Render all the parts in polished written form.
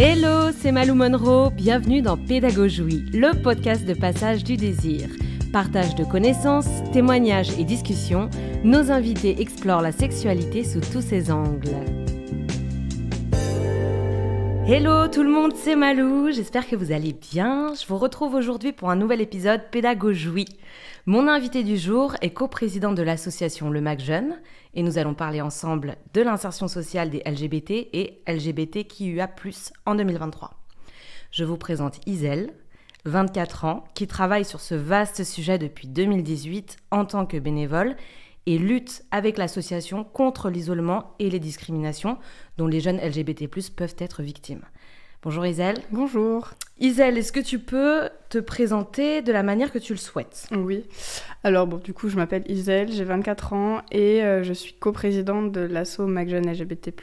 Hello, c'est Malou Monroe, bienvenue dans Pédagogie, le podcast de passage du désir. Partage de connaissances, témoignages et discussions, nos invités explorent la sexualité sous tous ses angles. Hello tout le monde, c'est Malou, j'espère que vous allez bien. Je vous retrouve aujourd'hui pour un nouvel épisode Pédagogie. Mon invité du jour est coprésident de l'association Le MAC Jeune et nous allons parler ensemble de l'insertion sociale des LGBT et LGBTQIA+, en 2023. Je vous présente Isel, 24 ans, qui travaille sur ce vaste sujet depuis 2018 en tant que bénévole et lutte avec l'association contre l'isolement et les discriminations dont les jeunes LGBT+, peuvent être victimes. Bonjour Isel. Bonjour. Isel, est-ce que tu peux te présenter de la manière que tu le souhaites ? Oui. Alors du coup, je m'appelle Isel, j'ai 24 ans et je suis coprésidente de l'asso MAC Jeune LGBT+.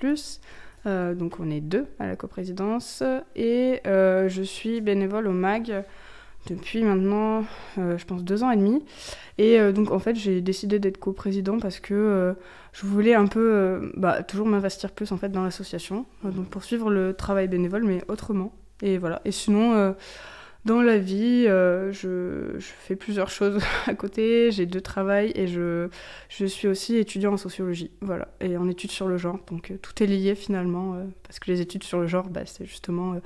Donc on est 2 à la coprésidence et je suis bénévole au MAG depuis maintenant, je pense, 2 ans et demi. Et donc, en fait, j'ai décidé d'être coprésident parce que je voulais un peu, toujours m'investir plus, en fait, dans l'association. Donc, poursuivre le travail bénévole, mais autrement. Et voilà. Et sinon, dans la vie, je fais plusieurs choses à côté. J'ai 2 travails et je suis aussi étudiant en sociologie. Voilà. Et en études sur le genre. Donc, tout est lié, finalement. Parce que les études sur le genre, c'est justement...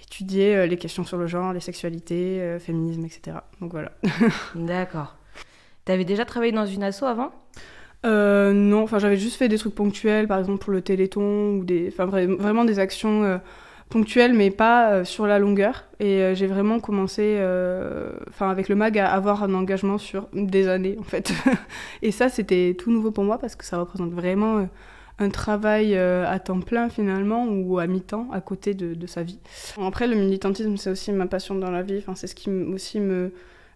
étudier les questions sur le genre, les sexualités, féminisme, etc. Donc voilà. D'accord. T'avais déjà travaillé dans une asso avant ? Non, j'avais juste fait des trucs ponctuels, par exemple pour le Téléthon, ou vraiment des actions ponctuelles, mais pas sur la longueur. Et j'ai vraiment commencé, avec le MAG, à avoir un engagement sur des années, en fait. Et ça, c'était tout nouveau pour moi, parce que ça représente vraiment... un travail à temps plein finalement ou à mi-temps à côté de sa vie. Après, le militantisme, c'est aussi ma passion dans la vie. C'est ce qui aussi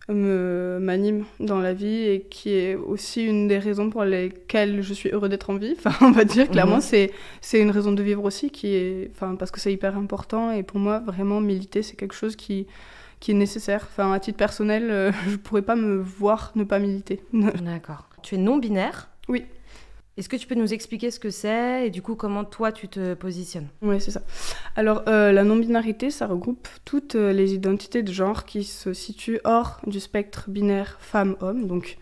m'anime dans la vie et qui est aussi une des raisons pour lesquelles je suis heureux d'être en vie. On va dire clairement, c'est une raison de vivre aussi parce que c'est hyper important et pour moi, vraiment, militer, c'est quelque chose qui est nécessaire. À titre personnel, je pourrais pas me voir ne pas militer. D'accord. Tu es non-binaire ? Oui. Est-ce que tu peux nous expliquer ce que c'est et du coup comment toi tu te positionnes ? Oui, c'est ça. Alors la non-binarité, ça regroupe toutes les identités de genre qui se situent hors du spectre binaire femme-homme. Donc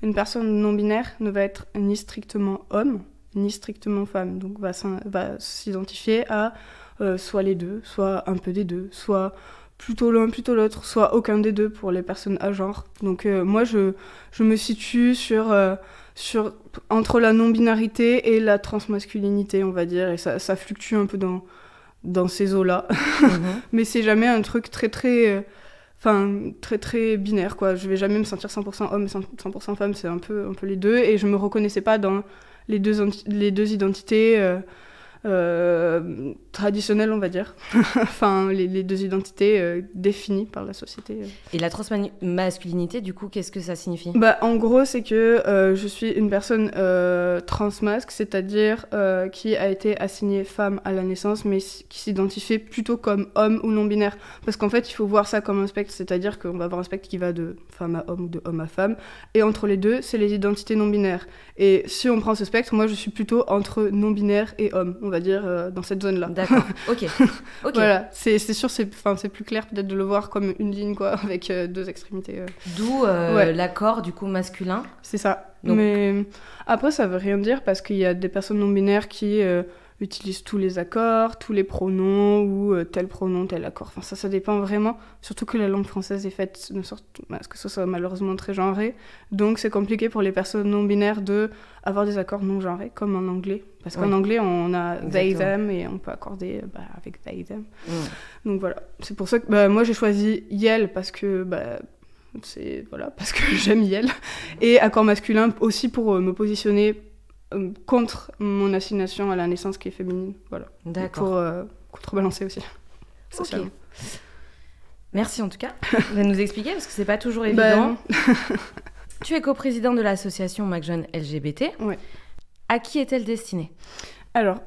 une personne non-binaire ne va être ni strictement homme, ni strictement femme. Donc va s'identifier à soit les deux, soit un peu des deux, soit plutôt l'un, plutôt l'autre, soit aucun des deux pour les personnes à genre. Donc moi, je me situe entre la non-binarité et la transmasculinité, on va dire, et ça fluctue un peu dans ces eaux-là. Mais c'est jamais un truc très binaire, quoi. Je vais jamais me sentir 100% homme et 100% femme, c'est un peu les deux, et je me reconnaissais pas dans les deux identités traditionnelles, on va dire. Les 2 identités définies par la société. Et la transmasculinité, du coup, qu'est-ce que ça signifie ? En gros, c'est que je suis une personne transmasque, c'est-à-dire qui a été assignée femme à la naissance, mais qui s'identifie plutôt comme homme ou non-binaire. Parce qu'en fait, il faut voir ça comme un spectre, c'est-à-dire qu'on va avoir un spectre qui va de femme à homme ou de homme à femme, et entre les deux, c'est les identités non-binaires. Et si on prend ce spectre, moi, je suis plutôt entre non-binaire et homme, on va dire, dans cette zone-là. D'accord, ok. Voilà, c'est sûr, c'est plus clair peut-être de le voir comme une ligne, quoi, avec 2 extrémités. D'où l'accord, du coup, masculin. C'est ça. Donc... Mais après, ça veut rien dire parce qu'il y a des personnes non-binaires qui utilisent tous les accords, tous les pronoms, ou tel pronom, tel accord. Ça dépend vraiment. Surtout que la langue française est faite de sorte à ce que ce soit malheureusement très genré. Donc, c'est compliqué pour les personnes non-binaires d'avoir des accords non-genrés, comme en anglais. Parce qu'en anglais, on a they, them, et on peut accorder avec they, them. Donc voilà. C'est pour ça que moi, j'ai choisi yel parce que... parce que j'aime yel. Et accord masculin aussi pour me positionner contre mon assignation à la naissance qui est féminine. Voilà. D'accord. Pour contrebalancer aussi. Ok. Merci en tout cas de nous expliquer parce que c'est pas toujours évident. Tu es coprésidente de l'association MAC Jeune LGBT. Ouais. À qui est-elle destinée ? Alors,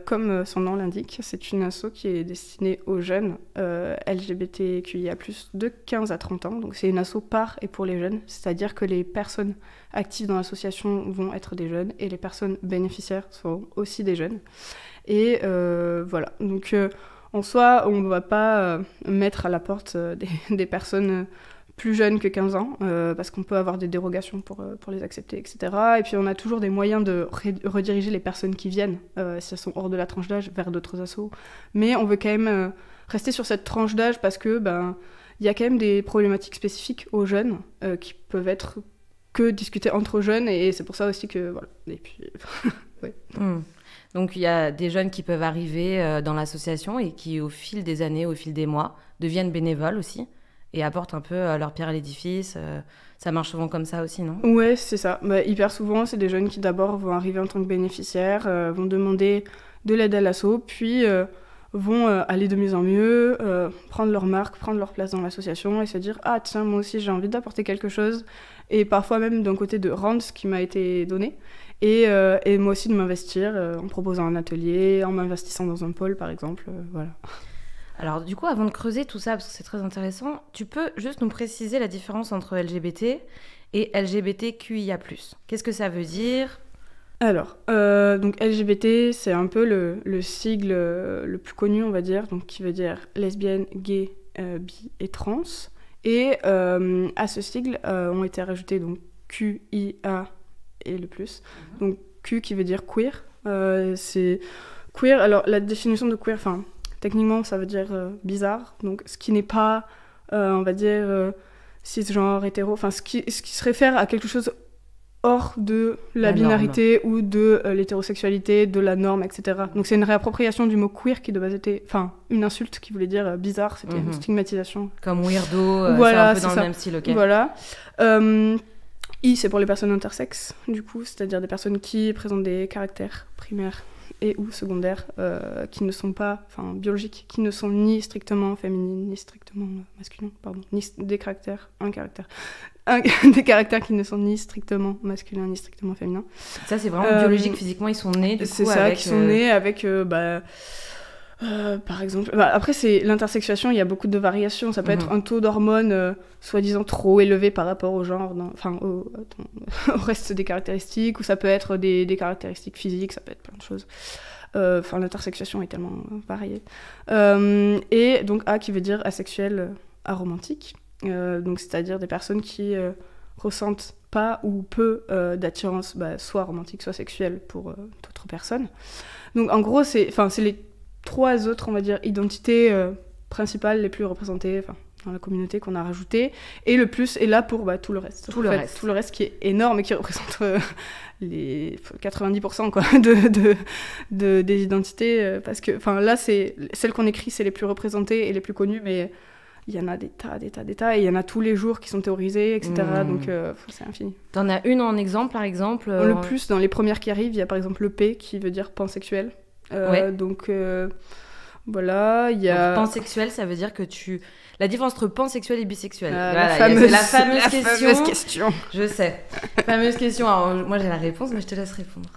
comme son nom l'indique, c'est une asso qui est destinée aux jeunes LGBTQIA+, de 15 à 30 ans. Donc c'est une asso par et pour les jeunes, c'est-à-dire que les personnes actives dans l'association vont être des jeunes et les personnes bénéficiaires seront aussi des jeunes. Et voilà, donc en soi, on ne va pas mettre à la porte des personnes plus jeunes que 15 ans, parce qu'on peut avoir des dérogations pour les accepter, etc. Et puis on a toujours des moyens de rediriger les personnes qui viennent, si elles sont hors de la tranche d'âge, vers d'autres assos. Mais on veut quand même rester sur cette tranche d'âge parce que y a quand même des problématiques spécifiques aux jeunes qui peuvent être que discutées entre jeunes, et c'est pour ça aussi que... Voilà. Et puis... ouais. Donc il y a des jeunes qui peuvent arriver dans l'association et qui, au fil des années, au fil des mois, deviennent bénévoles aussi et apportent un peu leur pierre à l'édifice. Ça marche souvent comme ça aussi, non ? Ouais, c'est ça. Hyper souvent, c'est des jeunes qui d'abord vont arriver en tant que bénéficiaires, vont demander de l'aide à l'asso, puis vont aller de mieux en mieux, prendre leur marque, prendre leur place dans l'association et se dire « Ah tiens, moi aussi j'ai envie d'apporter quelque chose ». Et parfois même d'un côté de rendre ce qui m'a été donné. Et moi aussi de m'investir en proposant un atelier, en m'investissant dans un pôle par exemple, voilà. Alors du coup, avant de creuser tout ça, parce que c'est très intéressant, tu peux juste nous préciser la différence entre LGBT et LGBTQIA+. Qu'est-ce que ça veut dire ? Alors, donc LGBT, c'est un peu le sigle le plus connu, on va dire, donc qui veut dire lesbienne, gay, bi et trans. Et à ce sigle ont été rajoutés donc QIA et le plus. Donc Q qui veut dire queer. C'est queer, alors la définition de queer, techniquement ça veut dire bizarre, donc ce qui n'est pas, on va dire, cisgenre, hétéro, ce qui se réfère à quelque chose hors de la binarité ou de l'hétérosexualité, de la norme, etc. Donc c'est une réappropriation du mot queer qui de base était une insulte qui voulait dire bizarre, c'était une stigmatisation. Comme weirdo, voilà, c'est un peu dans le même style, ok. Voilà. I, c'est pour les personnes intersexes, du coup, c'est-à-dire des personnes qui présentent des caractères primaires et ou secondaires qui ne sont pas, biologiques, qui ne sont ni strictement féminines, ni strictement masculins, ni des caractères, des caractères qui ne sont ni strictement masculins, ni strictement féminins. Ça, c'est vraiment biologique, physiquement, ils sont nés, du coup, c'est ça, avec... qui sont nés avec... par exemple, après c'est l'intersexuation, il y a beaucoup de variations. Ça peut être un taux d'hormones soi-disant trop élevé par rapport au genre, au reste des caractéristiques, ou ça peut être des caractéristiques physiques, ça peut être plein de choses. L'intersexuation est tellement variée. Et donc A qui veut dire asexuel, aromantique, donc c'est-à-dire des personnes qui ressentent pas ou peu d'attirance, soit romantique, soit sexuelle pour d'autres personnes. Donc en gros, c'est les 3 autres, on va dire, identités principales les plus représentées dans la communauté qu'on a rajoutées. Et le plus est là pour tout le reste. Tout le reste qui est énorme et qui représente les 90% quoi, des identités. Parce que là, c'est celles qu'on écrit, c'est les plus représentées et les plus connues, mais il y en a des tas, et il y en a tous les jours qui sont théorisés, etc. Donc c'est infini. T'en as une en exemple, par exemple Le plus, dans les premières qui arrivent, il y a par exemple le P qui veut dire pansexuel. Donc voilà, il y a... Donc, pansexuel, ça veut dire que la différence entre pansexuel et bisexuel. La fameuse question. Je sais. Fameuse question. Alors, moi, j'ai la réponse, mais je te laisse répondre.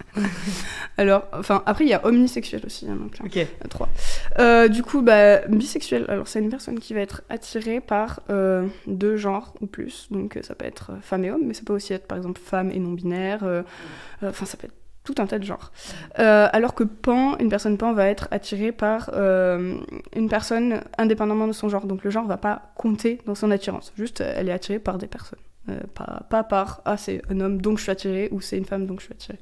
Alors, après, il y a omnisexuel aussi. Donc, ok. 3. Du coup, bisexuel, alors c'est une personne qui va être attirée par 2 genres ou plus. Donc, ça peut être femme et homme, mais ça peut aussi être, par exemple, femme et non-binaire. Ça peut être tout un tas de genres. Alors que une personne pan va être attirée par une personne indépendamment de son genre. Donc le genre va pas compter dans son attirance. Juste, elle est attirée par des personnes. Pas par « Ah, c'est un homme, donc je suis attirée » ou « C'est une femme, donc je suis attirée ».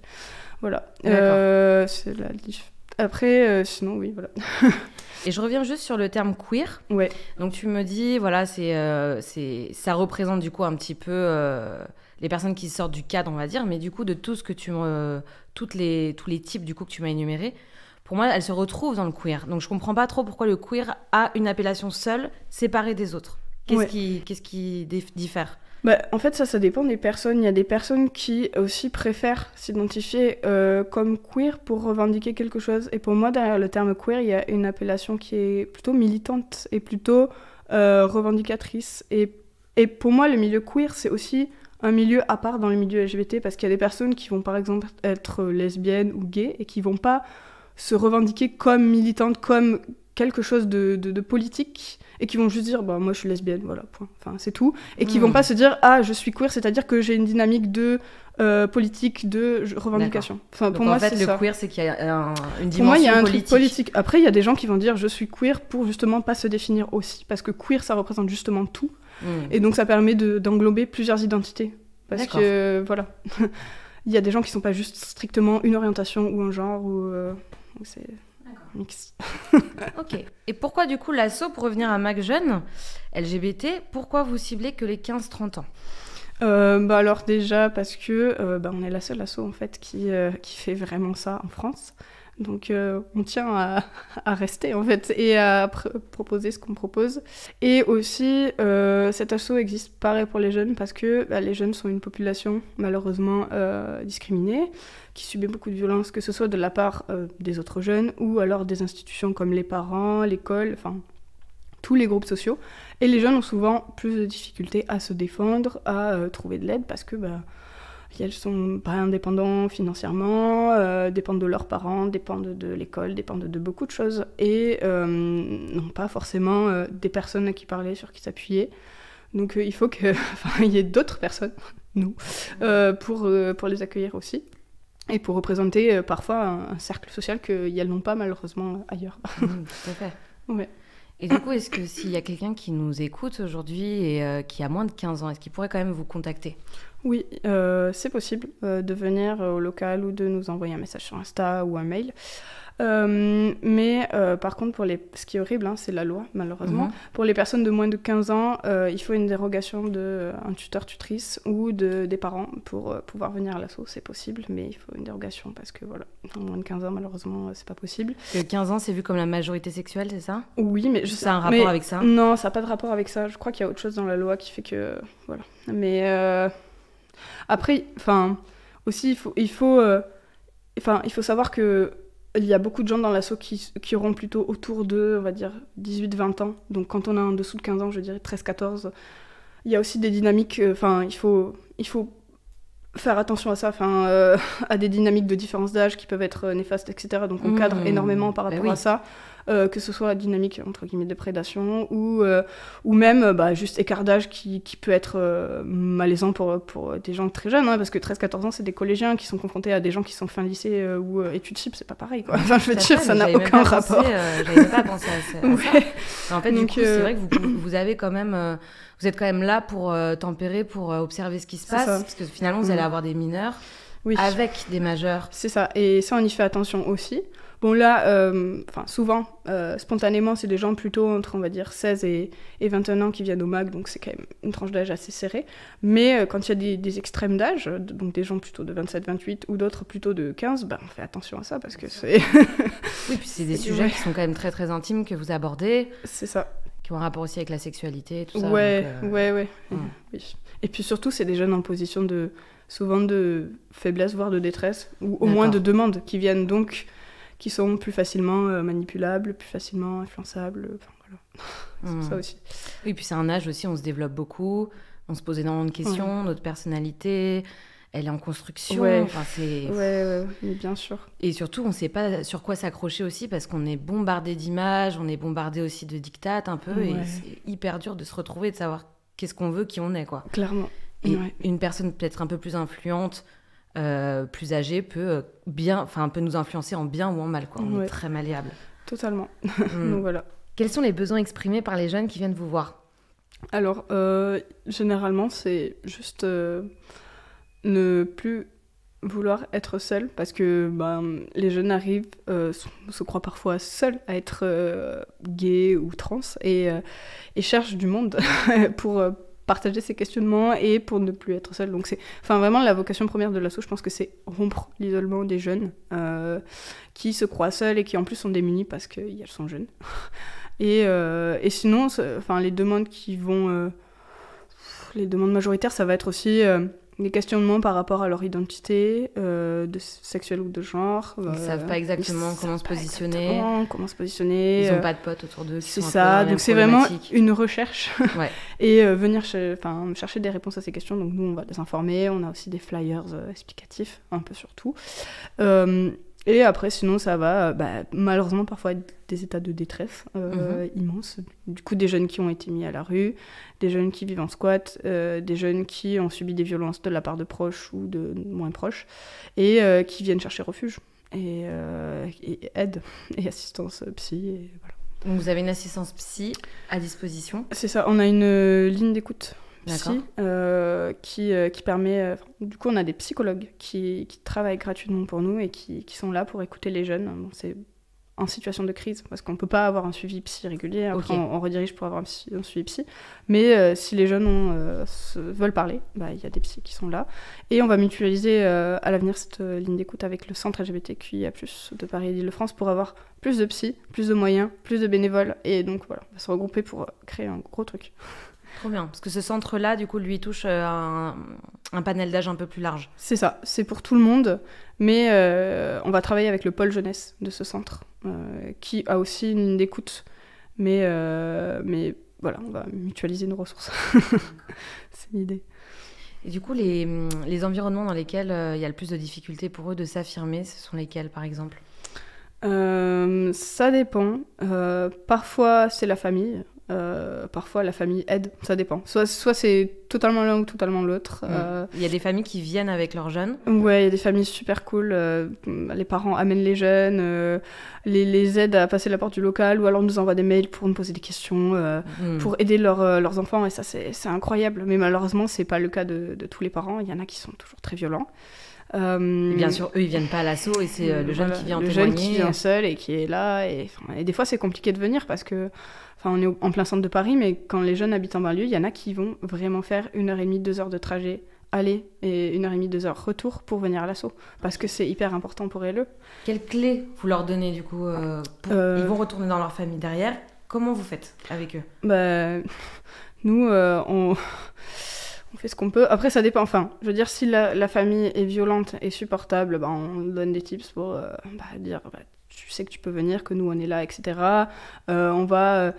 Voilà. C'est la Après, sinon, oui, voilà. Et je reviens juste sur le terme queer. Ouais. Donc tu me dis, voilà, ça représente du coup un petit peu les personnes qui sortent du cadre, on va dire, mais du coup de tout ce que tous les types du coup que tu m'as énumérés, pour moi, elles se retrouvent dans le queer. Donc je comprends pas trop pourquoi le queer a une appellation seule, séparée des autres. Qu'est-ce qui diffère ? En fait, ça dépend des personnes. Il y a des personnes qui aussi préfèrent s'identifier comme queer pour revendiquer quelque chose. Et pour moi, derrière le terme queer, il y a une appellation qui est plutôt militante et plutôt revendicatrice. Et pour moi, le milieu queer, c'est aussi un milieu à part dans le milieu LGBT, parce qu'il y a des personnes qui vont, par exemple, être lesbiennes ou gays et qui vont pas se revendiquer comme militantes, comme quelque chose de politique et qui vont juste dire bah moi je suis lesbienne, voilà, point. Enfin c'est tout, et qui vont pas se dire ah je suis queer, c'est-à-dire que j'ai une dynamique de politique, de revendication. Enfin donc pour moi en fait c'est le ça. queer c'est qu'il y a une dimension Pour moi il y a un politique. truc politique. Après il y a des gens qui vont dire je suis queer pour justement pas se définir aussi, parce que queer ça représente justement tout, et donc ça permet d'englober plusieurs identités, parce que voilà. Il y a des gens qui sont pas juste strictement une orientation ou un genre, ou c'est mix. Ok. Et pourquoi du coup l'asso, pour revenir à Mac Jeune LGBT, pourquoi vous ciblez que les 15-30 ans ? Bah alors déjà parce que on est la seule asso en fait qui fait vraiment ça en France. Donc on tient à rester en fait et à proposer ce qu'on propose. Et aussi cet asso existe pareil pour les jeunes parce que les jeunes sont une population malheureusement discriminée, qui subit beaucoup de violences, que ce soit de la part des autres jeunes ou alors des institutions comme les parents, l'école, enfin tous les groupes sociaux. Et les jeunes ont souvent plus de difficultés à se défendre, à trouver de l'aide parce que elles sont pas indépendants financièrement, dépendent de leurs parents, dépendent de l'école, dépendent de beaucoup de choses et n'ont pas forcément des personnes à qui parler, sur qui s'appuyer. Donc il faut qu'il y ait d'autres personnes, nous, pour les accueillir aussi. Et pour représenter parfois un cercle social qu'elles n'ont pas malheureusement ailleurs. Tout à fait. Ouais. Et du coup, est-ce que s'il y a quelqu'un qui nous écoute aujourd'hui et qui a moins de 15 ans, est-ce qu'il pourrait quand même vous contacter ? Oui, c'est possible de venir au local ou de nous envoyer un message sur Insta ou un mail. Mais par contre, ce qui est horrible, c'est la loi, malheureusement. Pour les personnes de moins de 15 ans, il faut une dérogation d'un tuteur-tutrice ou des parents pour pouvoir venir à l'asso. C'est possible, mais il faut une dérogation parce que voilà, moins de 15 ans, malheureusement, c'est pas possible. 15 ans, c'est vu comme la majorité sexuelle, c'est ça ? Oui, mais ça a un rapport avec ça ? Non, ça n'a pas de rapport avec ça. Je crois qu'il y a autre chose dans la loi qui fait que... Voilà. Mais après, aussi, il faut savoir que il y a beaucoup de gens dans l'asso qui auront plutôt autour de, on va dire, 18-20 ans. Donc quand on a en dessous de 15 ans, je dirais 13-14, il y a aussi des dynamiques... il faut faire attention à ça, à des dynamiques de différence d'âge qui peuvent être néfastes, etc. Donc on cadre énormément par rapport à ça. Que ce soit dynamique entre guillemets de prédation ou même juste écart d'âge qui peut être malaisant pour des gens très jeunes, parce que 13-14 ans c'est des collégiens qui sont confrontés à des gens qui sont fin lycée ou études sup, c'est pas pareil quoi. Je veux dire, ça n'a aucun rapport. J'avais même pas pensé à ça. En fait, du coup, c'est vrai que vous avez quand même vous êtes quand même là pour tempérer, pour observer ce qui se passe, parce que finalement vous allez avoir des mineurs avec des majeurs. C'est ça, et ça on y fait attention aussi. Bon là, souvent, spontanément, c'est des gens plutôt entre, on va dire, 16 et 21 ans qui viennent au MAG, donc c'est quand même une tranche d'âge assez serrée. Mais quand il y a des extrêmes d'âge, donc des gens plutôt de 27-28 ou d'autres plutôt de 15, on fait attention à ça parce que c'est... Oui, puis c'est des sujets qui sont quand même très très intimes que vous abordez. C'est ça. Qui ont un rapport aussi avec la sexualité et tout ça. Ouais. Oui. Et puis surtout, c'est des jeunes en position souvent de faiblesse, voire de détresse, ou au moins de demande, qui sont plus facilement manipulables, plus facilement influençables, voilà. C'est ça aussi. Oui, puis c'est un âge aussi, on se développe beaucoup, on se pose énormément de questions, notre personnalité, elle est en construction. Ouais, bien sûr. Et surtout, on ne sait pas sur quoi s'accrocher aussi, parce qu'on est bombardé d'images, on est bombardé aussi de dictates un peu, et c'est hyper dur de se retrouver, de savoir qu'est-ce qu'on veut, qui on est, quoi. Clairement. Et une personne peut-être un peu plus influente, plus âgée, peut nous influencer en bien ou en mal, quoi. On est très malléable. Totalement. Donc voilà. Quels sont les besoins exprimés par les jeunes qui viennent vous voir ? Alors, généralement, c'est juste ne plus vouloir être seul, parce que les jeunes arrivent, se croient parfois seuls à être gays ou trans, et cherchent du monde pour partager ses questionnements et pour ne plus être seul. Donc c'est vraiment la vocation première de l'asso, je pense que c'est rompre l'isolement des jeunes qui se croient seuls et qui en plus sont démunis parce qu'elles sont jeunes. Et sinon, les demandes les demandes majoritaires, ça va être aussi des questionnements par rapport à leur identité sexuelle ou de genre. Ils ne savent pas exactement comment se positionner. Ils n'ont pas de potes autour d'eux. C'est ça, donc c'est vraiment une recherche. Et venir chercher des réponses à ces questions. Donc nous, on va les informer. On a aussi des flyers explicatifs, un peu sur tout. Et après, sinon, ça va, malheureusement, parfois être des états de détresse immenses. Du coup, des jeunes qui ont été mis à la rue, des jeunes qui vivent en squat, des jeunes qui ont subi des violences de la part de proches ou de moins proches, et qui viennent chercher refuge, et aide, et assistance psy, et voilà. Donc vous avez une assistance psy à disposition? C'est ça, on a une ligne d'écoute psy qui permet... du coup, on a des psychologues qui travaillent gratuitement pour nous et qui sont là pour écouter les jeunes. Bon, c'est en situation de crise, parce qu'on ne peut pas avoir un suivi psy régulier. Après, on redirige pour avoir un suivi psy. Mais si les jeunes veulent parler, il y a des psys qui sont là. Et on va mutualiser à l'avenir cette ligne d'écoute avec le centre LGBTQIA+, de Paris et d'Île-de-France pour avoir plus de psy, plus de moyens, plus de bénévoles. Et donc, voilà, on va se regrouper pour créer un gros truc. Trop bien, parce que ce centre-là, du coup, lui, touche un panel d'âge un peu plus large. C'est ça, c'est pour tout le monde, mais on va travailler avec le pôle jeunesse de ce centre, qui a aussi une ligne d'écoute, mais voilà, on va mutualiser nos ressources. C'est l'idée. Et du coup, les environnements dans lesquels il y a le plus de difficultés pour eux de s'affirmer, ce sont lesquels, par exemple ? Ça dépend. Parfois, c'est la famille. Parfois, la famille aide. Ça dépend. Soit c'est totalement l'un ou totalement l'autre. Il y a des familles qui viennent avec leurs jeunes. Ouais, il y a des familles super cool. Les parents amènent les jeunes, les aident à passer la porte du local, ou alors nous envoient des mails pour nous poser des questions, pour aider leurs enfants. Et ça, c'est incroyable. Mais malheureusement, c'est pas le cas de tous les parents. Il y en a qui sont toujours très violents. Bien sûr, eux, ils viennent pas à l'assaut et c'est le jeune qui vient en témoigner. Le jeune qui vient seul et qui est là. Et des fois, c'est compliqué de venir parce que on est en plein centre de Paris, mais quand les jeunes habitent en banlieue, il y en a qui vont vraiment faire 1h30, 2 heures de trajet aller et 1h30, 2 heures retour pour venir à l'assaut, parce que c'est hyper important pour eux. Quelles clés vous leur donnez, du coup ils vont retourner dans leur famille derrière. Comment vous faites avec eux ? Nous, on fait ce qu'on peut. Après, ça dépend. Enfin, je veux dire, si la famille est violente et supportable, on donne des tips pour dire tu sais que tu peux venir, que nous on est là, etc. On va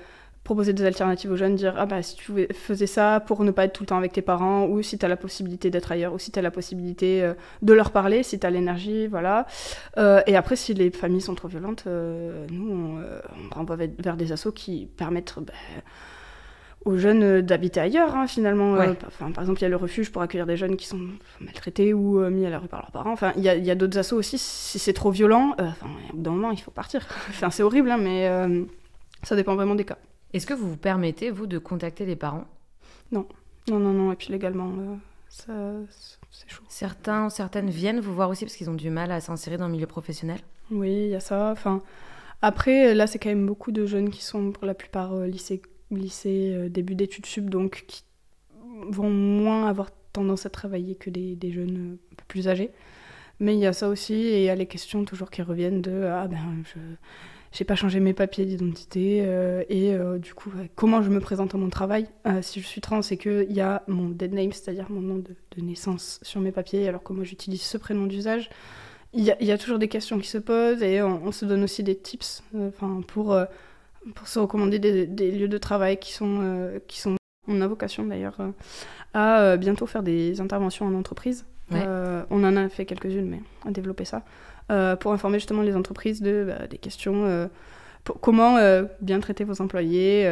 proposer des alternatives aux jeunes, dire si tu faisais ça pour ne pas être tout le temps avec tes parents, ou si tu as la possibilité d'être ailleurs, ou si tu as la possibilité de leur parler, si tu as l'énergie, voilà. Et après, si les familles sont trop violentes, nous on renvoie vers des assos qui permettent aux jeunes d'habiter ailleurs, finalement. Ouais. Par exemple, il y a le refuge pour accueillir des jeunes qui sont maltraités ou mis à la rue par leurs parents. Enfin, il y a d'autres assos aussi. Si c'est trop violent, au bout d'un moment, il faut partir. C'est horrible, mais ça dépend vraiment des cas. Est-ce que vous vous permettez, vous, de contacter les parents ? Non. Et puis légalement, c'est chaud. Certaines viennent vous voir aussi parce qu'ils ont du mal à s'insérer dans le milieu professionnel ? Oui, il y a ça. Enfin, après, là, c'est quand même beaucoup de jeunes qui sont, pour la plupart, lycée, début d'études sup, donc qui vont moins avoir tendance à travailler que des jeunes un peu plus âgés. Mais il y a ça aussi, et il y a les questions toujours qui reviennent de j'ai pas changé mes papiers d'identité, et du coup, comment je me présente à mon travail si je suis trans, et qu'il y a mon dead name, c'est-à-dire mon nom de naissance sur mes papiers, alors que moi j'utilise ce prénom d'usage. Il y a toujours des questions qui se posent, et on se donne aussi des tips pour se recommander des lieux de travail qui sont... On a vocation d'ailleurs à bientôt faire des interventions en entreprise. Ouais. On en a fait quelques-unes, mais à développer ça. Pour informer justement les entreprises des questions... comment bien traiter vos employés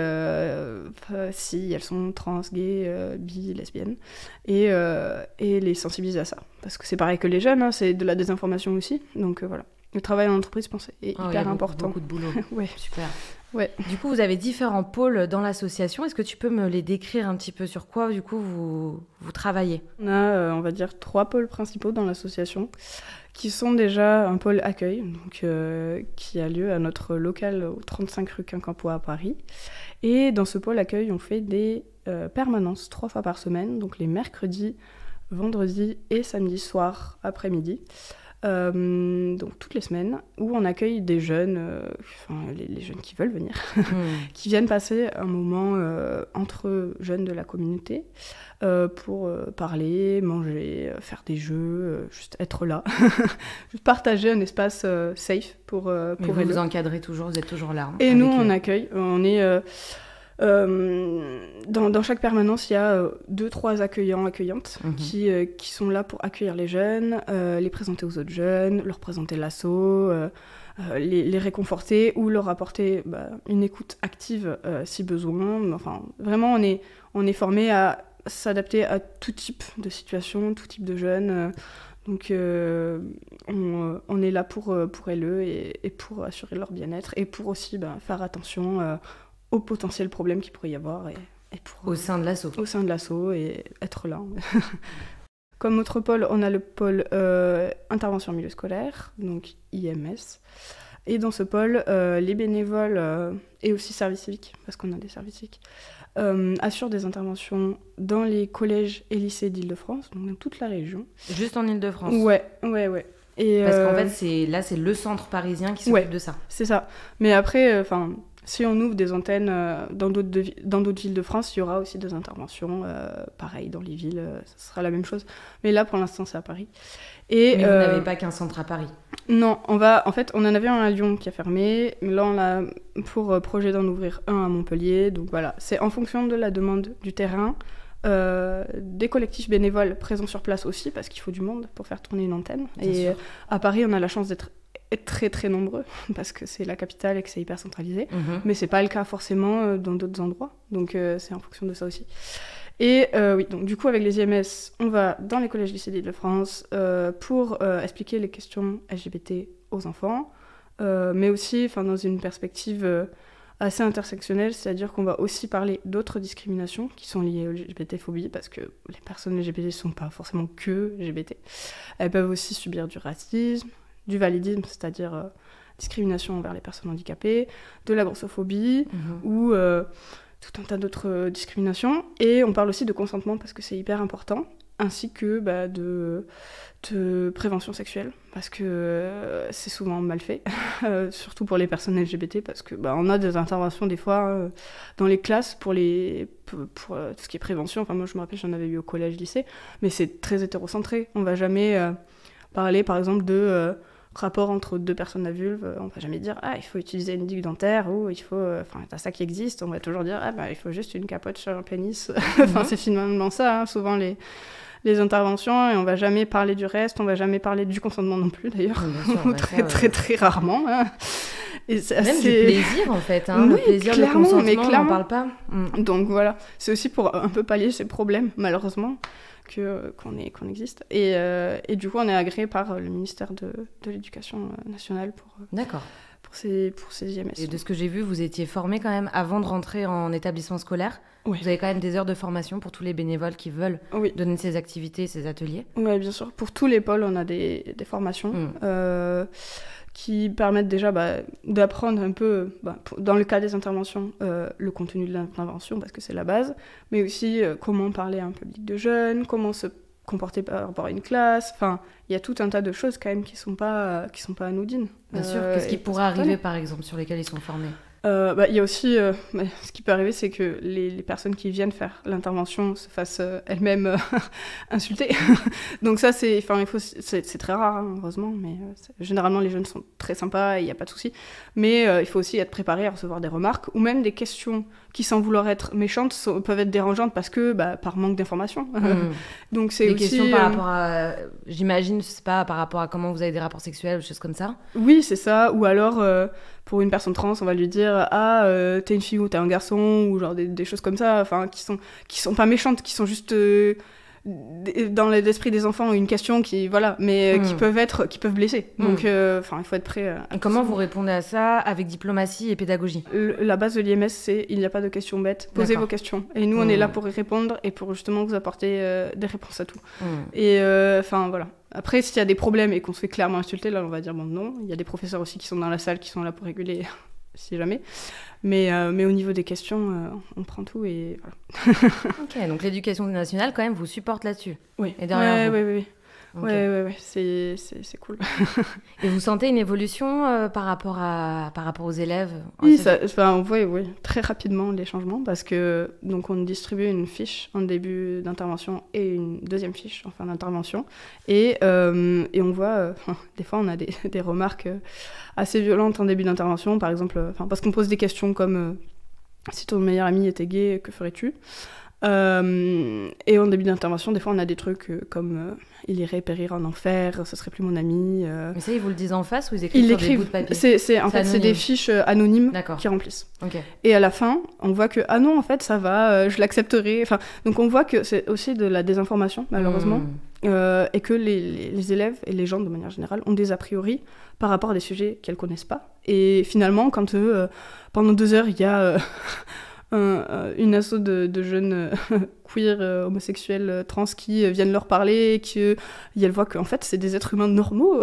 si elles sont trans, gays, bi, lesbiennes, et les sensibiliser à ça. Parce que c'est pareil que les jeunes, c'est de la désinformation aussi. Donc voilà. Le travail en entreprise, je pense, est hyper important. Beaucoup de boulot. Ouais. Super. Ouais. Du coup, vous avez différents pôles dans l'association. Est-ce que tu peux me les décrire un petit peu sur quoi, du coup, vous travaillez ? On a, on va dire, 3 pôles principaux dans l'association, qui sont déjà un pôle accueil, donc, qui a lieu à notre local au 35 rue Quincampoix à Paris. Et dans ce pôle accueil, on fait des permanences 3 fois par semaine, donc les mercredis, vendredis et samedis soir après-midi. Donc toutes les semaines, où on accueille des jeunes, les jeunes qui veulent venir, qui viennent passer un moment entre jeunes de la communauté pour parler, manger, faire des jeux, juste être là, juste partager un espace safe pour vous encadrez toujours, vous êtes toujours là. Et nous, on accueille, on est... Dans chaque permanence, il y a 2-3 accueillants, accueillantes qui sont là pour accueillir les jeunes, les présenter aux autres jeunes, leur présenter l'asso, les réconforter ou leur apporter une écoute active si besoin. Enfin, vraiment, on est formé à s'adapter à tout type de situation, tout type de jeunes. Donc, on est là pour eux et pour assurer leur bien-être et pour aussi faire attention aux potentiels problèmes qu'il pourrait y avoir. Et pour, au sein de l'asso. Au sein de l'asso et être là. Comme autre pôle, on a le pôle intervention en milieu scolaire, donc IMS. Et dans ce pôle, les bénévoles et aussi services civiques, parce qu'on a des services civiques, assurent des interventions dans les collèges et lycées d'Île-de-France, donc dans toute la région. Juste en Île-de-France? Ouais. Et, parce qu'en fait, c'est le centre parisien qui s'occupe de ça. C'est ça. Mais après, si on ouvre des antennes dans d'autres villes de France, il y aura aussi des interventions, pareil, dans les villes, ça sera la même chose. Mais là, pour l'instant, c'est à Paris. Mais vous n'avez pas qu'un centre à Paris? Non, on en avait un à Lyon qui a fermé, mais là, on a pour projet d'en ouvrir un à Montpellier. Donc voilà, c'est en fonction de la demande du terrain, des collectifs bénévoles présents sur place aussi, parce qu'il faut du monde pour faire tourner une antenne. Bien sûr. À Paris, on a la chance d'être très très nombreux parce que c'est la capitale et que c'est hyper centralisé, mais c'est pas le cas forcément dans d'autres endroits, donc c'est en fonction de ça aussi. Et oui, donc du coup avec les IMS, on va dans les collèges lycées d'Île-de-France pour expliquer les questions LGBT aux enfants, mais aussi dans une perspective assez intersectionnelle, c'est-à-dire qu'on va aussi parler d'autres discriminations qui sont liées aux LGBT-phobies, parce que les personnes LGBT ne sont pas forcément que LGBT. Elles peuvent aussi subir du racisme, du validisme, c'est-à-dire discrimination envers les personnes handicapées, de la grossophobie ou tout un tas d'autres discriminations. Et on parle aussi de consentement parce que c'est hyper important, ainsi que de prévention sexuelle, parce que c'est souvent mal fait, surtout pour les personnes LGBT, parce que on a des interventions des fois dans les classes pour tout ce qui est prévention. Enfin, moi je me rappelle, j'en avais eu au collège, lycée, mais c'est très hétérocentré. On va jamais parler par exemple de rapport entre deux personnes à vulve, on va jamais dire il faut utiliser une digue dentaire ou il faut t'as ça qui existe, on va toujours dire il faut juste une capote sur un pénis. C'est finalement ça souvent les interventions, et on va jamais parler du reste, on va jamais parler du consentement non plus d'ailleurs, très rarement. Et même du plaisir en fait, le plaisir, le consentement, on n'en parle pas. Donc voilà, c'est aussi pour un peu pallier ces problèmes malheureusement qu'on existe. Et du coup, on est agréé par le ministère de l'Éducation nationale pour ces IMS. Et de ce que j'ai vu, vous étiez formé quand même avant de rentrer en établissement scolaire. Oui. Vous avez quand même des heures de formation pour tous les bénévoles qui veulent donner ces activités, ces ateliers. Oui, bien sûr. Pour tous les pôles, on a des formations qui permettent déjà d'apprendre un peu, dans le cas des interventions, le contenu de l'intervention, parce que c'est la base, mais aussi comment parler à un public de jeunes, comment se comporter par rapport à une classe. Enfin, il y a tout un tas de choses quand même qui sont pas anodines. Bien sûr. Qu'est-ce qui pourrait arriver, par exemple, sur lesquels ils sont formés? Il y a aussi, ce qui peut arriver, c'est que les personnes qui viennent faire l'intervention se fassent elles-mêmes insulter. Donc ça, c'est très rare, heureusement, mais généralement les jeunes sont très sympas et il n'y a pas de souci. Mais il faut aussi être préparé à recevoir des remarques ou même des questions qui, sans vouloir être méchantes, peuvent être dérangeantes parce que par manque d'informations. Donc c'est des aussi questions par rapport à, j'imagine, je sais pas, par rapport à comment vous avez des rapports sexuels ou des choses comme ça. Oui, c'est ça. Ou alors pour une personne trans, on va lui dire t'es une fille ou t'es un garçon, ou genre des choses comme ça, qui sont pas méchantes, qui sont juste dans l'esprit des enfants une question qui qui peuvent blesser. Donc il faut être prêt à comment vous répondez à ça avec diplomatie et pédagogie? La base de l'IMS, c'est il n'y a pas de questions bêtes, posez vos questions, et nous on est là pour y répondre et pour justement vous apporter des réponses à tout. Et voilà. Après, s'il y a des problèmes et qu'on se fait clairement insulter, là on va dire non. Il y a des professeurs aussi qui sont dans la salle, qui sont là pour réguler si jamais. Mais au niveau des questions, on prend tout et voilà. Ok, donc l'éducation nationale, quand même, vous supporte là-dessus. Oui. Et derrière vous. Oui. Okay. Ouais, c'est cool. Et vous sentez une évolution par rapport aux élèves? Oui, on voit très rapidement les changements, parce que donc on distribue une fiche en début d'intervention et une deuxième fiche en fin d'intervention, et on voit des fois on a des remarques assez violentes en début d'intervention, par exemple parce qu'on pose des questions comme Si ton meilleur ami était gay, que ferais-tu ? Et en début d'intervention, des fois, on a des trucs comme il irait périr en enfer, ce serait plus mon ami. Mais ça, ils vous le disent en face ou ils écrivent sur des bouts de papier ? En fait, c'est des fiches anonymes qui remplissent. Okay. Et à la fin, on voit que ah non, en fait, ça va, je l'accepterai. Enfin, donc on voit que c'est aussi de la désinformation, malheureusement, et que les élèves et les gens de manière générale ont des a priori par rapport à des sujets qu'elles connaissent pas. Et finalement, quand pendant 2 heures, il y a une asso de jeunes queer, homosexuels, trans qui viennent leur parler et elles voient qu'en fait c'est des êtres humains normaux.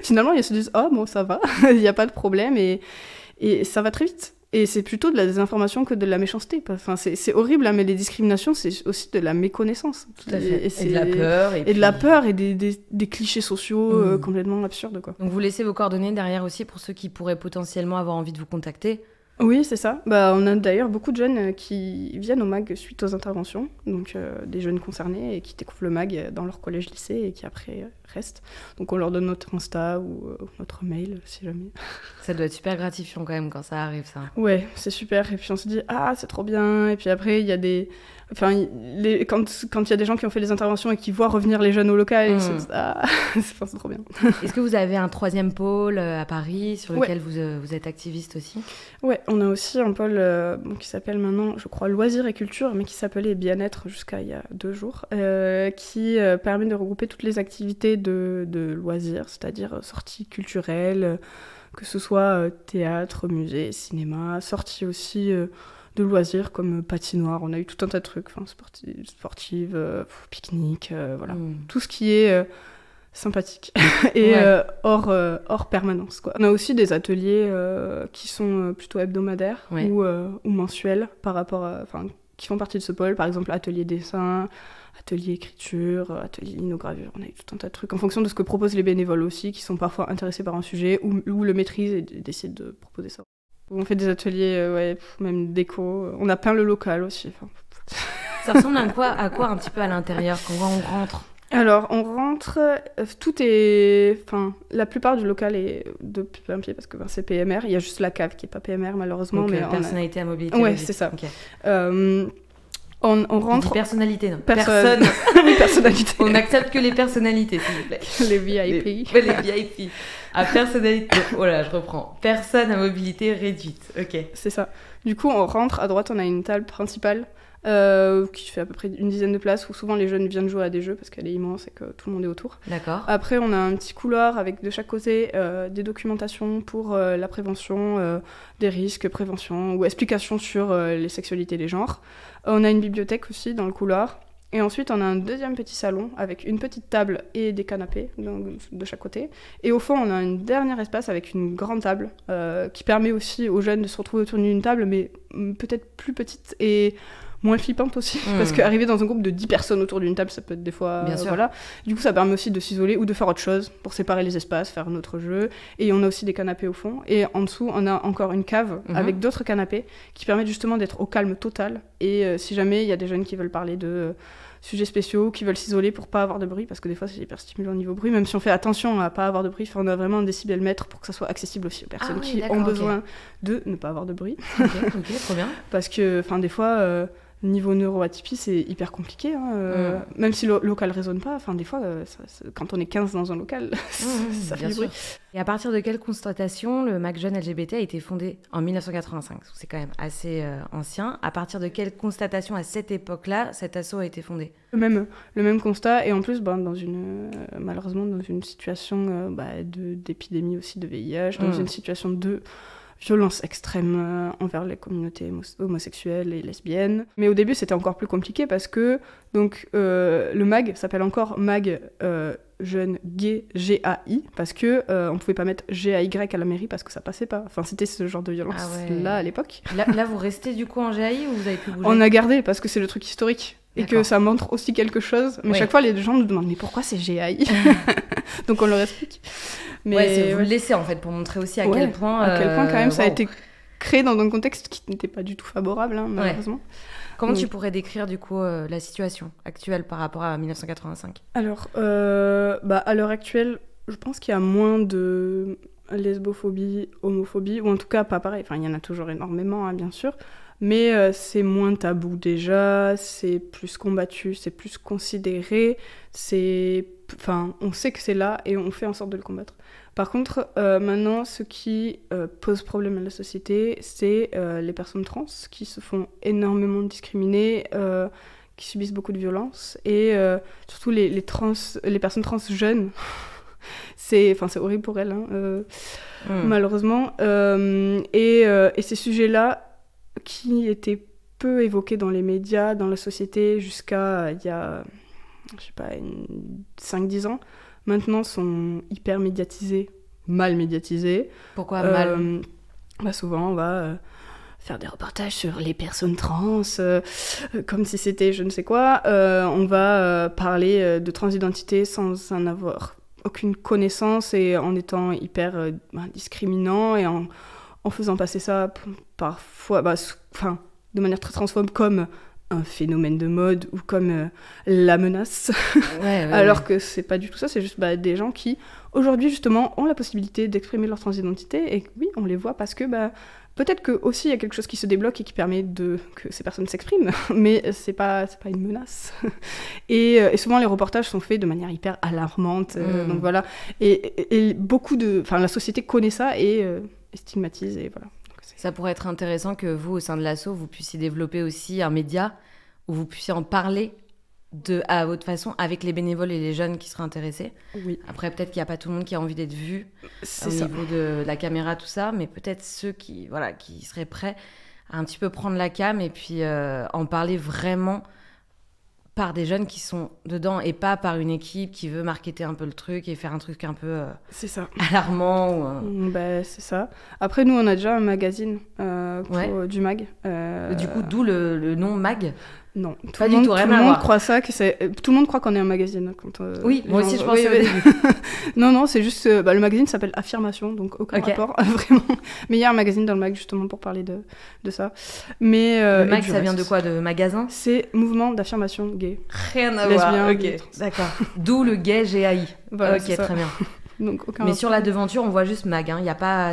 Finalement ils se disent oh bon ça va, il n'y a pas de problème et ça va très vite. Et c'est plutôt de la désinformation que de la méchanceté. Enfin, c'est horrible, hein, mais les discriminations, c'est aussi de la méconnaissance. Tout à fait. Et de la peur. Et de la peur et des clichés sociaux complètement absurdes, quoi. Donc vous laissez vos coordonnées derrière aussi pour ceux qui pourraient potentiellement avoir envie de vous contacter ? Oui, c'est ça. On a d'ailleurs beaucoup de jeunes qui viennent au MAG suite aux interventions, donc des jeunes concernés et qui découvrent le MAG dans leur collège-lycée et qui après restent. Donc on leur donne notre Insta ou notre mail, si jamais. Ça doit être super gratifiant quand même quand ça arrive, ça. Ouais, c'est super. Et puis on se dit, ah, c'est trop bien. Et puis après, il y a des... Enfin, quand il y a des gens qui ont fait des interventions et qui voient revenir les jeunes au local, ils se disent, ah, c'est trop bien. Est-ce que vous avez un 3e pôle à Paris sur lequel vous êtes activiste aussi ? Ouais, on a aussi un pôle qui s'appelle maintenant, je crois, Loisirs et Culture, mais qui s'appelait Bien-être jusqu'à il y a 2 jours, qui permet de regrouper toutes les activités de loisirs, c'est-à-dire sorties culturelles, que ce soit théâtre, musée, cinéma, sorties aussi... de loisirs comme patinoire, on a eu tout un tas de trucs, sportives, pique-nique, voilà. Tout ce qui est sympathique et hors permanence, quoi. On a aussi des ateliers qui sont plutôt hebdomadaires ou mensuels par rapport à, qui font partie de ce pôle, par exemple atelier dessin, atelier écriture, atelier linogravure, on a eu tout un tas de trucs en fonction de ce que proposent les bénévoles aussi, qui sont parfois intéressés par un sujet ou le maîtrisent et décident de proposer ça. On fait des ateliers, même déco. On a peint le local aussi. Ça ressemble à quoi un petit peu à l'intérieur quand on rentre ? Alors, on rentre, tout est... Enfin, la plupart du local est de plein pied parce que c'est PMR. Il y a juste la cave qui n'est pas PMR, malheureusement. Donc, mais personnalité à mobilité. Ouais, c'est ça. Okay. On rentre... Personnalité, non. Personne. Personnalité. On n'accepte que les personnalités, s'il vous plaît. Les VIP. Les VIP. À personnalité... Oh là, je reprends. Personne à mobilité réduite. Ok. C'est ça. Du coup, on rentre. À droite, on a une table principale qui fait à peu près une dizaine de places où souvent les jeunes viennent jouer à des jeux parce qu'elle est immense et que tout le monde est autour. D'accord. Après, on a un petit couloir avec de chaque côté des documentations pour la prévention des risques, prévention ou explications sur les sexualités et les genres. On a une bibliothèque aussi dans le couloir. Et ensuite, on a un deuxième petit salon avec une petite table et des canapés de chaque côté. Et au fond, on a un dernier espace avec une grande table qui permet aussi aux jeunes de se retrouver autour d'une table, mais peut-être plus petite et moins flippante aussi. Parce qu'arriver dans un groupe de 10 personnes autour d'une table, ça peut être des fois... Bien sûr. Voilà. Du coup, ça permet aussi de s'isoler ou de faire autre chose pour séparer les espaces, faire un autre jeu. Et on a aussi des canapés au fond. Et en dessous, on a encore une cave avec d'autres canapés qui permettent justement d'être au calme total. Et si jamais il y a des jeunes qui veulent parler de... sujets spéciaux, qui veulent s'isoler pour pas avoir de bruit, parce que des fois c'est hyper stimulant au niveau bruit, même si on fait attention à pas avoir de bruit, on a vraiment un décibelmètre pour que ça soit accessible aussi aux personnes qui ont besoin de ne pas avoir de bruit. Ok, trop bien. Parce que des fois, niveau neuroatypie, c'est hyper compliqué, hein, même si le local résonne pas, des fois, quand on est 15 dans un local, ça fait du bruit. Et à partir de quelle constatation le MAG Jeunes LGBT a été fondé en 1985 ? C'est quand même assez ancien. À partir de quelle constatation à cette époque-là, cet asso a été fondé ? Le même constat, et en plus, malheureusement, dans une situation d'épidémie aussi de VIH, dans une situation de violence extrême envers les communautés homosexuelles et lesbiennes. Mais au début, c'était encore plus compliqué parce que le MAG s'appelle encore MAG Jeunes Gay GAI parce que on pouvait pas mettre GAY à la mairie parce que ça passait pas. Enfin, c'était ce genre de violence là à l'époque. Là, vous restez du coup en GAI ou vous avez pu bouger ? On a gardé parce que c'est le truc historique. Et que ça montre aussi quelque chose. Mais chaque fois, les gens nous demandent « Mais pourquoi c'est GAI ?» Donc on leur explique. Mais vous le laissez en fait pour montrer aussi à quel point... À quel point quand même ça a été créé dans un contexte qui n'était pas du tout favorable, malheureusement. Comment tu pourrais décrire du coup la situation actuelle par rapport à 1985 ? Alors, à l'heure actuelle, je pense qu'il y a moins de lesbophobie, homophobie, ou en tout cas pas pareil. Enfin, il y en a toujours énormément, hein, bien sûr, mais c'est moins tabou déjà, c'est plus combattu, c'est plus considéré, enfin, on sait que c'est là et on fait en sorte de le combattre. Par contre, maintenant, ce qui pose problème à la société, c'est les personnes trans qui se font énormément discriminer, qui subissent beaucoup de violences, et surtout les personnes trans jeunes. C'est horrible pour elles, hein, malheureusement. Et ces sujets-là, qui étaient peu évoqués dans les médias, dans la société, jusqu'à il y a, je sais pas, 5-10 ans, maintenant sont hyper médiatisés, mal médiatisés. Pourquoi mal Souvent, on va faire des reportages sur les personnes trans, comme si c'était je ne sais quoi. On va parler de transidentité sans en avoir aucune connaissance et en étant hyper discriminant et en faisant passer ça parfois, de manière très transphobe, comme un phénomène de mode ou comme la menace, alors que c'est pas du tout ça, c'est juste des gens qui aujourd'hui justement ont la possibilité d'exprimer leur transidentité, et oui, on les voit parce que peut-être que aussi il y a quelque chose qui se débloque et qui permet que ces personnes s'expriment, mais c'est pas une menace. Et souvent les reportages sont faits de manière hyper alarmante, donc voilà, et la société connaît ça et stigmatise, et voilà. Ça pourrait être intéressant que vous, au sein de l'asso, vous puissiez développer aussi un média où vous puissiez en parler à votre façon avec les bénévoles et les jeunes qui seraient intéressés. Oui. Après, peut-être qu'il n'y a pas tout le monde qui a envie d'être vu niveau de la caméra, tout ça, mais peut-être ceux qui seraient prêts à un petit peu prendre la cam et puis en parler vraiment par des jeunes qui sont dedans et pas par une équipe qui veut marketer un peu le truc et faire un truc un peu c'est ça. Alarmant. C'est ça. Après, nous, on a déjà un magazine du MAG. Du coup, d'où le nom MAG. Non, pas du tout, rien à voir. Tout le monde croit ça, tout le monde croit qu'on est un magazine. Oui, moi aussi je pensais au début. Non, c'est juste, le magazine s'appelle Affirmation, donc aucun rapport, vraiment. Mais il y a un magazine dans le MAG justement pour parler de ça. Mais, le MAG, ça vient de quoi, de magasin ? C'est Mouvement d'affirmation gay. Rien à lesbien, voir, ok, gay, d'accord. D'où le gay GAI. Voilà, ok, très bien. Donc, mais sur la devanture, on voit juste MAG, hein.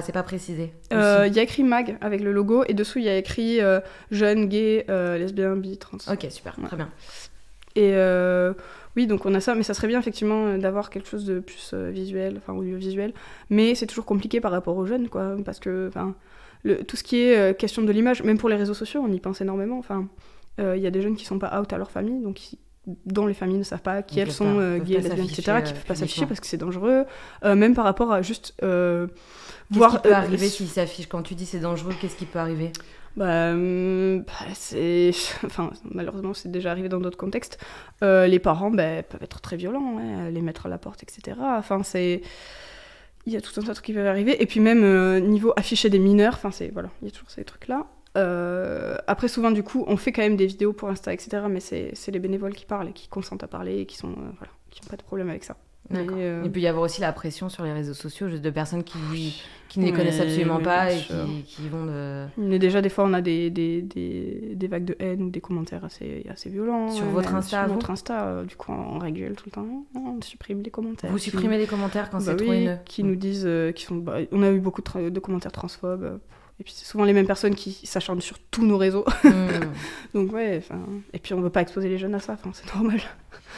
C'est pas précisé. Il y a écrit MAG avec le logo, et dessous il y a écrit jeune, gay, lesbien, bi, trans. Ok, super, très bien. Et oui, donc on a ça, mais ça serait bien effectivement d'avoir quelque chose de plus visuel, enfin audiovisuel, mais c'est toujours compliqué par rapport aux jeunes, quoi, parce que tout ce qui est question de l'image, même pour les réseaux sociaux, on y pense énormément. Il y a des jeunes qui sont pas out à leur famille, dont les familles ne savent pas qui elles sont, gays, lesbiennes, etc., qui peuvent pas s'afficher parce que c'est dangereux, même par rapport à juste voir... Qu'est-ce qui peut arriver s'ils s'affichent ? Quand tu dis c'est dangereux, qu'est-ce qui peut arriver ? Malheureusement, c'est déjà arrivé dans d'autres contextes. Les parents peuvent être très violents, les mettre à la porte, etc. Il y a tout un tas de trucs qui peuvent arriver. Et puis même, niveau afficher des mineurs, il y a toujours ces trucs-là. Après, souvent, du coup, on fait quand même des vidéos pour Insta, etc. Mais c'est les bénévoles qui parlent et qui consentent à parler et qui n'ont pas de problème avec ça. Il peut y avoir aussi la pression sur les réseaux sociaux de personnes qui ne les connaissent absolument pas et qui vont de... Mais déjà, des fois, on a des vagues de haine ou des commentaires assez violents. Sur votre Insta, sur notre Insta, du coup, on régule tout le temps. On supprime les commentaires. Vous supprimez les commentaires quand c'est trop haineux ? Qui nous disent... on a eu beaucoup de commentaires transphobes. Et puis c'est souvent les mêmes personnes qui s'acharnent sur tous nos réseaux. Donc et puis on veut pas exposer les jeunes à ça, c'est normal.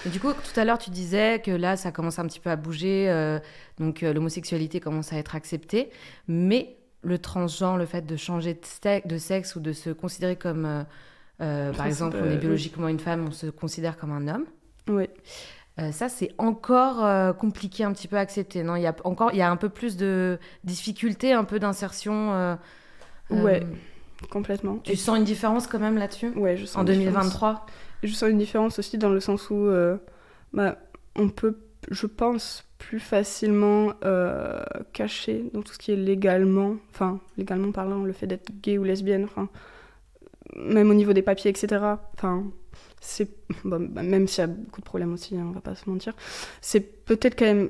Et du coup, tout à l'heure, tu disais que là, ça commence un petit peu à bouger, donc l'homosexualité commence à être acceptée, mais le transgenre, le fait de changer de sexe ou de se considérer comme, par exemple, on est biologiquement une femme, on se considère comme un homme. Oui. Ça, c'est encore compliqué un petit peu à accepter, non ? Il y a un peu plus de difficultés, un peu d'insertion. Ouais, complètement. Tu sens une différence quand même là-dessus ? Ouais, je sens en 2023 ? Je sens une différence aussi dans le sens où on peut, je pense, plus facilement cacher dans tout ce qui est légalement parlant, le fait d'être gay ou lesbienne, même au niveau des papiers, etc. Même s'il y a beaucoup de problèmes aussi, on va pas se mentir, c'est peut-être quand même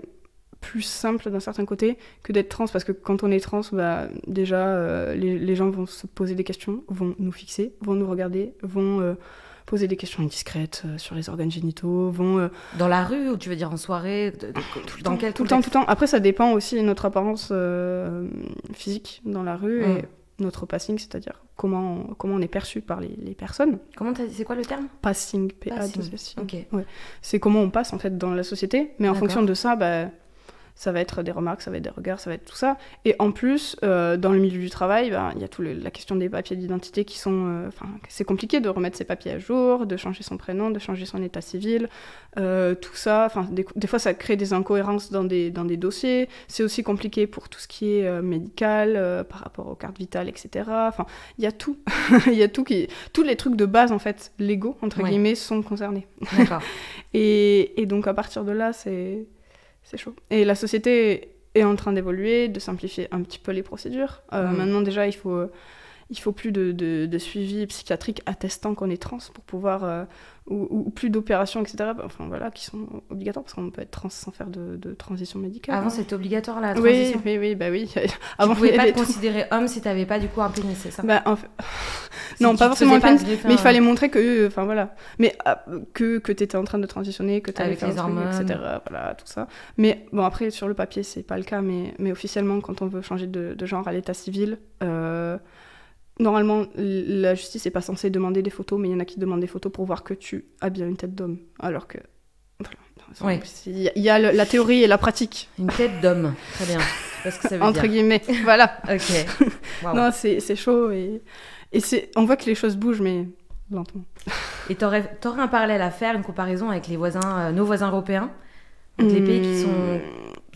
plus simple d'un certain côté que d'être trans, parce que quand on est trans, déjà, les gens vont se poser des questions, vont nous fixer, vont nous regarder, vont poser des questions indiscrètes sur les organes génitaux, vont... Dans la rue, ou tu veux dire en soirée, dans quel tout le temps. Après, ça dépend aussi de notre apparence physique dans la rue et notre passing, c'est-à-dire comment on est perçu par les personnes. C'est quoi le terme ? Passing, P-A-2-S-I. Ok. Ouais. C'est comment on passe en fait dans la société, mais en fonction de ça, ça va être des remarques, ça va être des regards, ça va être tout ça. Et en plus, dans le milieu du travail, il y a la question des papiers d'identité qui sont... c'est compliqué de remettre ses papiers à jour, de changer son prénom, de changer son état civil, tout ça. Des fois, ça crée des incohérences dans des dossiers. C'est aussi compliqué pour tout ce qui est médical, par rapport aux cartes vitales, etc. Il y a tout. Il y a tout tous les trucs de base, en fait, légaux, entre guillemets, sont concernés. D'accord. et donc, à partir de là, c'est chaud. Et la société est en train d'évoluer, de simplifier un petit peu les procédures. Maintenant, déjà, il faut plus de suivi psychiatrique attestant qu'on est trans pour pouvoir... ou plus d'opérations, etc. Qui sont obligatoires, parce qu'on peut être trans sans faire de transition médicale. Avant, c'était obligatoire, la transition. Oui. Avant, tu pouvais pas te considérer homme si t'avais pas, du coup, un pénis, c'est ça ? Non, pas forcément un pénis, mais il fallait montrer que... Mais que t'étais en train de transitionner, que t'avais avec les hormones, etc. Voilà, tout ça. Mais bon, après, sur le papier, c'est pas le cas, mais officiellement, quand on veut changer de genre à l'état civil... Normalement, la justice n'est pas censée demander des photos, mais il y en a qui demandent des photos pour voir que tu as bien une tête d'homme. Alors que... Voilà. Il y a la théorie et la pratique. Une tête d'homme, très bien. C'est ce que ça veut Entre guillemets, voilà. Ok. Wow. Non, c'est chaud et on voit que les choses bougent, mais lentement. Et t'aurais un parallèle à faire, une comparaison avec nos voisins européens, donc les pays qui sont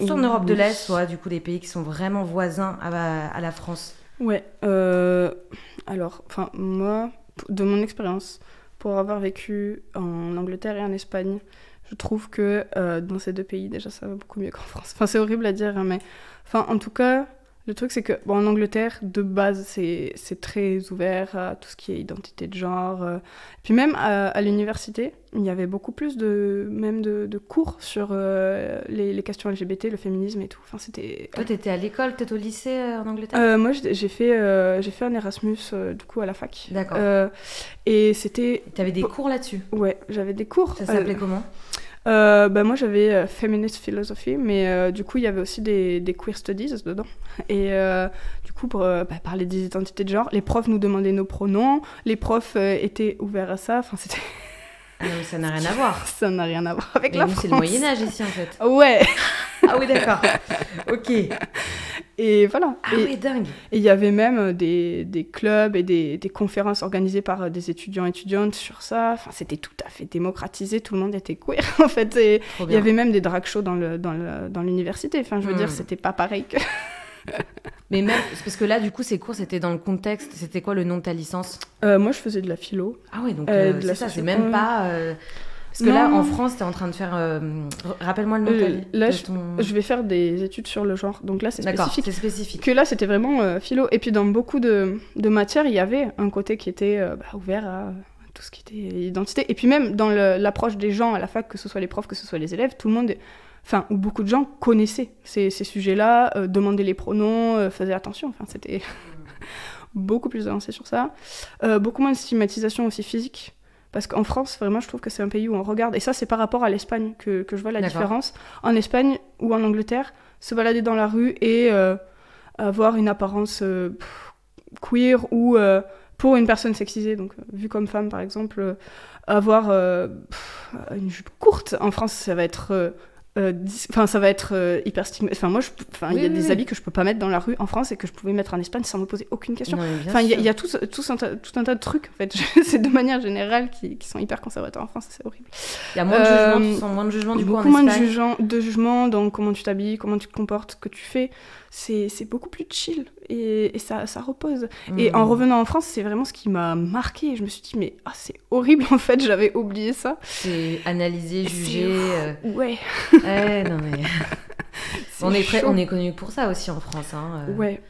soit en Europe de l'Est, soit du coup les pays qui sont vraiment voisins à la France. Ouais, alors, moi, de mon expérience, pour avoir vécu en Angleterre et en Espagne, je trouve que dans ces deux pays, déjà, ça va beaucoup mieux qu'en France. C'est horrible à dire, mais en tout cas, le truc, c'est que, en Angleterre, de base, c'est très ouvert à tout ce qui est identité de genre. Puis même à l'université, il y avait beaucoup plus de cours sur les questions LGBT, le féminisme et tout. C'était... Toi, t'étais à l'école, peut-être au lycée en Angleterre ? Moi, j'ai fait un Erasmus, du coup, à la fac. D'accord. Et c'était... T'avais des cours là-dessus ? Ouais, j'avais des cours. Ça s'appelait comment ? Moi j'avais Feminist Philosophy, mais du coup il y avait aussi des queer studies dedans. Et du coup pour parler des identités de genre, les profs nous demandaient nos pronoms, les profs étaient ouverts à ça, c'était... Ah non, mais ça n'a rien à voir. Ça n'a rien à voir avec la France. C'est le Moyen-Âge ici en fait. Ouais. Ah oui, d'accord. Ok. Et voilà. Ah oui, dingue. Et il y avait même des clubs et des conférences organisées par des étudiantes sur ça. C'était tout à fait démocratisé, tout le monde était queer en fait. Et il y avait même des drag shows dans l'université. Je veux dire, c'était pas pareil que... Mais même, parce que là, du coup, ces cours, c'était dans le contexte. C'était quoi le nom de ta licence ? Moi, je faisais de la philo. Ah oui, donc c'est ça, c'est même pas... Parce que là, en France, t'es en train de faire... Rappelle-moi le nom je vais faire des études sur le genre. Donc là, c'est spécifique. D'accord, c'est spécifique. Que là, c'était vraiment philo. Et puis, dans beaucoup de matières, il y avait un côté qui était ouvert à tout ce qui était identité. Et puis même, dans l'approche des gens à la fac, que ce soit les profs, que ce soit les élèves, tout le monde... où beaucoup de gens connaissaient ces sujets-là, demandaient les pronoms, faisaient attention. C'était beaucoup plus avancé sur ça. Beaucoup moins de stigmatisation aussi physique. Parce qu'en France, vraiment, je trouve que c'est un pays où on regarde... Et ça, c'est par rapport à l'Espagne que je vois la différence. En Espagne ou en Angleterre, se balader dans la rue et avoir une apparence queer ou pour une personne sexisée, donc vue comme femme, par exemple, avoir une jupe courte. En France, ça va être... ça va être hyper stigmatisé. Il y a des habits que je peux pas mettre dans la rue en France et que je pouvais mettre en Espagne sans me poser aucune question. Il y a tout un tas de trucs en fait. C'est de manière générale qui sont hyper conservateurs en France, c'est horrible. Il y a moins de jugement, tu sens moins de jugement du coup en Espagne. Beaucoup moins de jugement dans comment tu t'habilles, comment tu te comportes, ce que tu fais. C'est beaucoup plus chill et ça repose. Et en revenant en France, c'est vraiment ce qui m'a marqué. Je me suis dit, mais c'est horrible en fait, j'avais oublié ça. C'est analyser, juger. Ouais. Non mais... on est connu pour ça aussi en France. Hein. Ouais.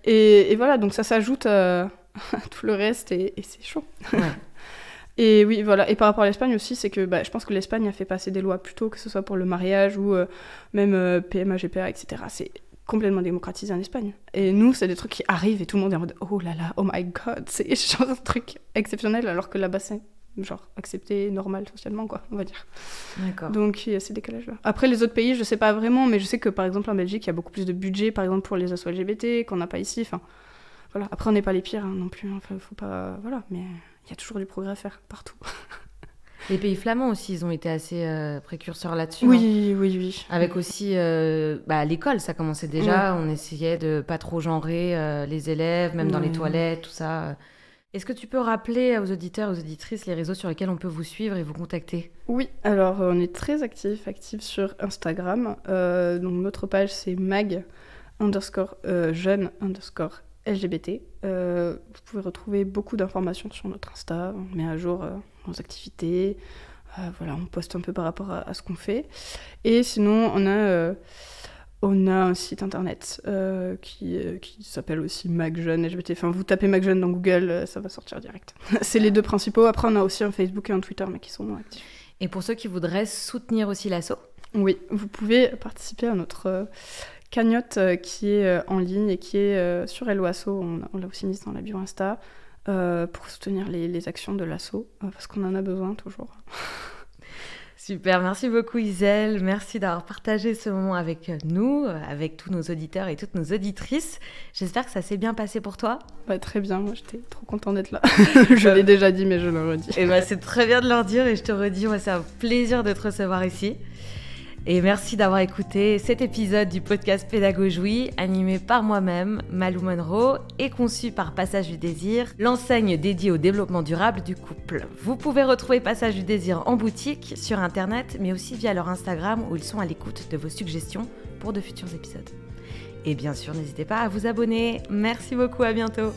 Et voilà, donc ça s'ajoute à tout le reste et c'est chaud. Ouais. Et oui, voilà. Et par rapport à l'Espagne aussi, c'est que je pense que l'Espagne a fait passer des lois plus tôt, que ce soit pour le mariage ou même PMA, GPA, etc. C'est complètement démocratisé en Espagne. Et nous, c'est des trucs qui arrivent et tout le monde est en mode oh là là, oh my god, c'est genre un truc exceptionnel, alors que là-bas, c'est genre accepté, normal socialement, quoi, on va dire. D'accord. Donc il y a ces décalages-là. Après, les autres pays, je sais pas vraiment, mais je sais que par exemple en Belgique, il y a beaucoup plus de budget, par exemple pour les assos LGBT, qu'on n'a pas ici. Enfin, voilà. Après, on n'est pas les pires non plus. Enfin, faut pas, voilà. Mais il y a toujours du progrès à faire partout. Les pays flamands aussi, ils ont été assez précurseurs là-dessus. Oui, oui. Avec aussi, à l'école, ça commençait déjà. On essayait de pas trop genrer les élèves, même dans les toilettes, tout ça. Est-ce que tu peux rappeler aux auditeurs et aux auditrices les réseaux sur lesquels on peut vous suivre et vous contacter ? Oui, alors on est très actifs sur Instagram. Donc notre page, c'est mag_jeune_LGBT. Vous pouvez retrouver beaucoup d'informations sur notre Insta. On met à jour nos activités. Voilà, on poste un peu par rapport à ce qu'on fait. Et sinon, on a un site internet qui s'appelle aussi MacJeune LGBT. Enfin, vous tapez MacJeune dans Google, ça va sortir direct. C'est les deux principaux. Après, on a aussi un Facebook et un Twitter, mais qui sont moins actifs. Et pour ceux qui voudraient soutenir aussi l'asso ? Oui, vous pouvez participer à notre cagnotte qui est en ligne et qui est sur Hello Asso. On l'a aussi mise dans la bio Insta pour soutenir les actions de l'asso, parce qu'on en a besoin toujours. Super, merci beaucoup Iselle, merci d'avoir partagé ce moment avec nous, avec tous nos auditeurs et toutes nos auditrices. J'espère que ça s'est bien passé pour toi. Très bien, moi j'étais trop contente d'être là. Je l'ai déjà dit, mais je le redis. Et c'est très bien de leur dire et je te redis, moi c'est un plaisir de te recevoir ici. Et merci d'avoir écouté cet épisode du podcast Pédagojoui, animé par moi-même, Malou Monroe, et conçu par Passage du Désir, l'enseigne dédiée au développement durable du couple. Vous pouvez retrouver Passage du Désir en boutique, sur Internet, mais aussi via leur Instagram, où ils sont à l'écoute de vos suggestions pour de futurs épisodes. Et bien sûr, n'hésitez pas à vous abonner. Merci beaucoup, à bientôt.